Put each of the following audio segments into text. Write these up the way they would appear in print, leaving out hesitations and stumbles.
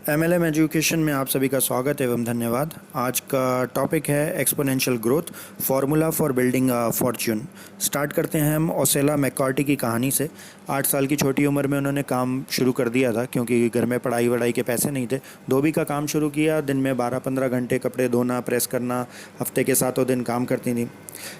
MLM education में आप सभी का स्वागत एवं धन्यवाद। आज का टॉपिक है exponential growth, formula for building a Fortune. Start करते हैं हम ओसेला मैककार्टी की कहानी से। 8 साल की छोटी उम्र में उन्होंने काम शुरू कर दिया था, क्योंकि घर में पढ़ाई वढ़ाई के पैसे नहीं थे। धोबी का काम शुरू किया। दिन में 12-15 घंटे कपड़े धोना, प्रेस करना, हफ्ते के 7 दिन काम करती थी।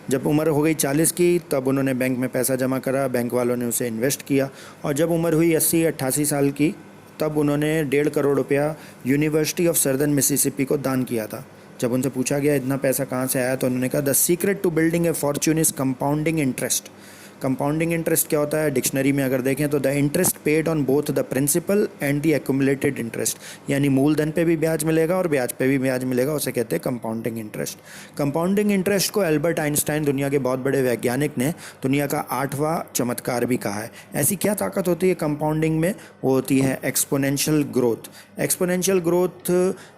जब उम्र हो गई 40 की, तब उन्होंने बैंक में पैसा जमा करा। बैंक वालों ने उसे इन्वेस्ट किया और जब उम्र हुई 80-88 साल की, तब उन्होंने 1.5 करोड़ रुपया यूनिवर्सिटी ऑफ सर्दर्न मिसिसिपी को दान किया था। जब उनसे पूछा गया इतना पैसा कहाँ से आया, तो उन्होंने कहा the secret to building a fortune is compounding interest. Compounding interest क्या होता है? डिक्शनरी में अगर देखें तो the interest paid on both the principal and the accumulated interest, यानी मूलधन पे भी ब्याज मिलेगा और ब्याज पे भी ब्याज मिलेगा, उसे कहते हैं कंपाउंडिंग इंटरेस्ट। कंपाउंडिंग इंटरेस्ट को एल्बर्ट आइंस्टाइन, दुनिया के बहुत बड़े वैज्ञानिक ने, दुनिया का 8वां चमत्कार भी कहा है। ऐसी क्या ताकत होती है कंपाउंडिंग में? वो होती है exponential growth. Exponential growth,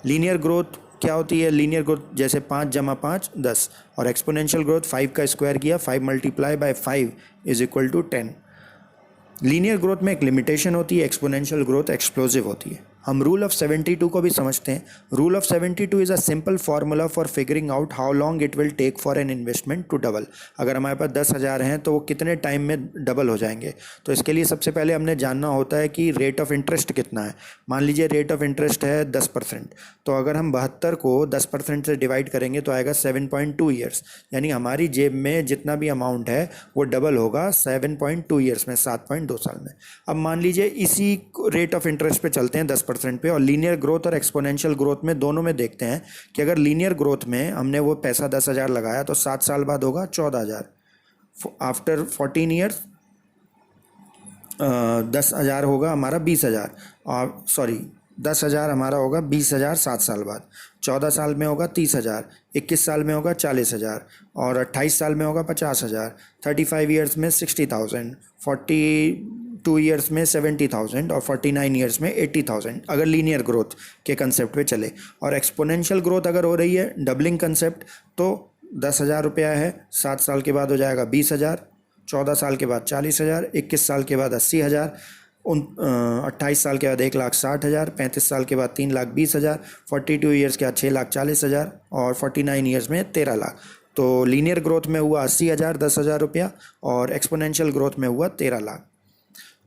linear growth क्या होती है? लीनियर ग्रोथ जैसे 5 × 5 10, और एक्सपोनेंशियल ग्रोथ 5 का स्क्वायर किया, 5 × 5 = 10। लीनियर ग्रोथ में एक लिमिटेशन होती है, एक्सपोनेंशियल ग्रोथ एक्सप्लोसिव होती है। हम रूल ऑफ 72 को भी समझते हैं। Rule of 72 is a simple formula for figuring out how long it will take for an investment to double. अगर हमारे पास 10,000 हैं तो वो कितने टाइम में डबल हो जाएंगे? तो इसके लिए सबसे पहले हमने जानना होता है कि रेट ऑफ इंटरेस्ट कितना है। मान लीजिए रेट ऑफ इंटरेस्ट है 10%, तो अगर हम 72 को 10% से डिवाइड करेंगे तो आएगा 7.2 ईयर्स, यानी हमारी जेब में जितना भी अमाउंट है वो डबल होगा 7.2 ईयर्स में, 7.2 साल में। अब मान लीजिए इसी रेट ऑफ इंटरेस्ट पे चलते हैं 10% पे, और लीनियर ग्रोथ और एक्सपोनेंशियल ग्रोथ में दोनों में देखते हैं कि अगर लीनियर ग्रोथ में हमने वो पैसा 10,000 लगाया तो 7 साल बाद होगा 14,000। आफ्टर 14 ईयर्स 10,000 होगा हमारा 20,000, और सॉरी 10,000 हमारा होगा 20,000 7 साल बाद। 14 साल में होगा 30,000, 21 साल में होगा 40,000, और 28 साल में होगा 50,000, 35 ईयर्स में 60,000, 42 ईयर्स में 70,000 और 49 ईयर्स में 80,000, अगर लीनियर ग्रोथ के कंसेप्ट पे चले। और एक्सपोनेंशियल ग्रोथ अगर हो रही है, डबलिंग कंसेप्ट, तो 10,000 रुपया है, 7 साल के बाद हो जाएगा 20,000, 14 साल के बाद 40,000, 21 साल के बाद 80,000, 28 साल के बाद 1,60,000, 35 साल के बाद 3,20,000, 42 ईयर्स के बाद 6,40,000 और 49 ईयर्स में 13 लाख। तो लीनियर ग्रोथ में हुआ 80,000 10,000 रुपया, और एक्सपोनेंशियल ग्रोथ में हुआ 13 लाख।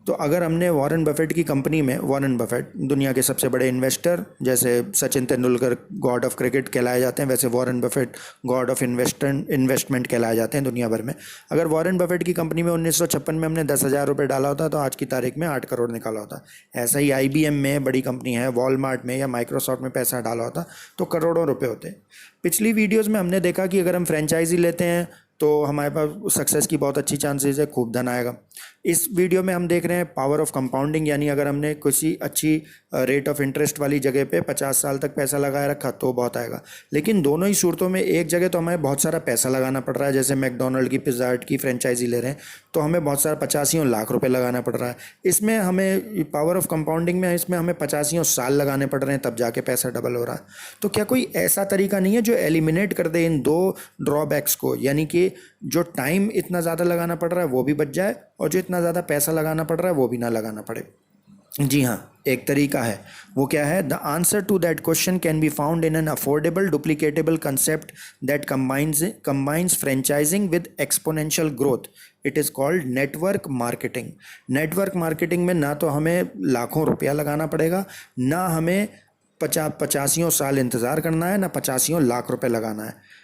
तो अगर हमने वॉरेन बफेट की कंपनी में, वॉरेन बफेट दुनिया के सबसे बड़े इन्वेस्टर, जैसे Sachin Tendulkar God of cricket कहलाए जाते हैं, वैसे Warren Buffett God of investment कहलाए जाते हैं दुनिया भर में। अगर वॉरेन बफेट की कंपनी में 1956 में हमने 10,000 रुपये डाला होता तो आज की तारीख में 8 करोड़ निकाला होता। ऐसा ही IBM में, बड़ी कंपनी है, वॉलमार्ट में या माइक्रोसॉफ्ट में पैसा डाला होता तो करोड़ों रुपये होते। पिछली वीडियोज़ में हमने देखा कि अगर हम फ्रेंचाइजी लेते हैं तो हमारे पास सक्सेस की बहुत अच्छी चांसेस है, खूब धन आएगा। इस वीडियो में हम देख रहे हैं पावर ऑफ कंपाउंडिंग, यानी अगर हमने किसी अच्छी रेट ऑफ इंटरेस्ट वाली जगह पे 50 साल तक पैसा लगाए रखा तो बहुत आएगा। लेकिन दोनों ही सूरतों में एक जगह तो हमें बहुत सारा पैसा लगाना पड़ रहा है, जैसे मैकडोनल्ड की, पिज़्ज़ा हट की फ्रेंचाइजी ले रहे हैं तो हमें बहुत सारा 85 लाख रुपए लगाना पड़ रहा है। इसमें हमें पावर ऑफ कंपाउंडिंग में, इसमें हमें 85 साल लगाने पड़ रहे हैं, तब जाके पैसा डबल हो रहा है। तो क्या कोई ऐसा तरीका नहीं है जो एलिमिनेट कर दे इन दो ड्रॉबैक्स को, यानी कि जो टाइम इतना ज़्यादा लगाना पड़ रहा है वो भी बच जाए और जो इतना ज़्यादा पैसा लगाना पड़ रहा है वो भी ना लगाना पड़े? जी हाँ, एक तरीका है। वो क्या है? The answer to that question can be found in an affordable duplicatable concept that combines franchising with exponential growth. It is called network marketing. Network marketing में ना तो हमें लाखों रुपया लगाना पड़ेगा, ना हमें 85 साल इंतज़ार करना है, ना 85 लाख रुपए लगाना है।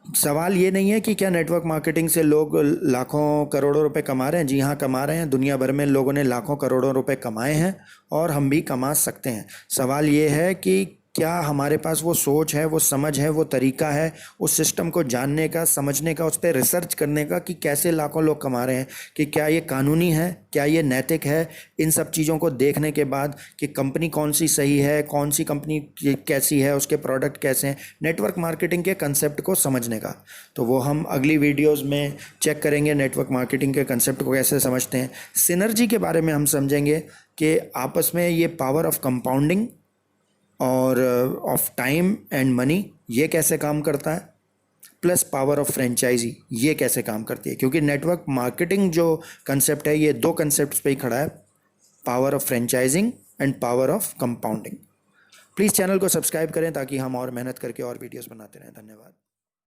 सवाल ये नहीं है कि क्या नेटवर्क मार्केटिंग से लोग लाखों करोड़ों रुपए कमा रहे हैं। जी हाँ, कमा रहे हैं। दुनिया भर में लोगों ने लाखों करोड़ों रुपए कमाए हैं और हम भी कमा सकते हैं। सवाल ये है कि क्या हमारे पास वो सोच है, वो समझ है, वो तरीका है उस सिस्टम को जानने का, समझने का, उस पर रिसर्च करने का कि कैसे लाखों लोग कमा रहे हैं, कि क्या ये कानूनी है, क्या ये नैतिक है। इन सब चीज़ों को देखने के बाद कि कंपनी कौन सी सही है, कौन सी कंपनी कैसी है, उसके प्रोडक्ट कैसे हैं, नेटवर्क मार्केटिंग के कंसेप्ट को समझने का। तो वो हम अगली वीडियोज़ में चेक करेंगे, नेटवर्क मार्केटिंग के कंसेप्ट को कैसे समझते हैं। सिनर्जी के बारे में हम समझेंगे कि आपस में ये पावर ऑफ कंपाउंडिंग और ऑफ टाइम एंड मनी ये कैसे काम करता है, प्लस पावर ऑफ फ्रेंचाइजी ये कैसे काम करती है। क्योंकि नेटवर्क मार्केटिंग जो कंसेप्ट है ये दो कंसेप्ट पे ही खड़ा है, power of franchising and power of compounding. Please channel को सब्सक्राइब करें ताकि हम और मेहनत करके और वीडियोस बनाते रहें। धन्यवाद।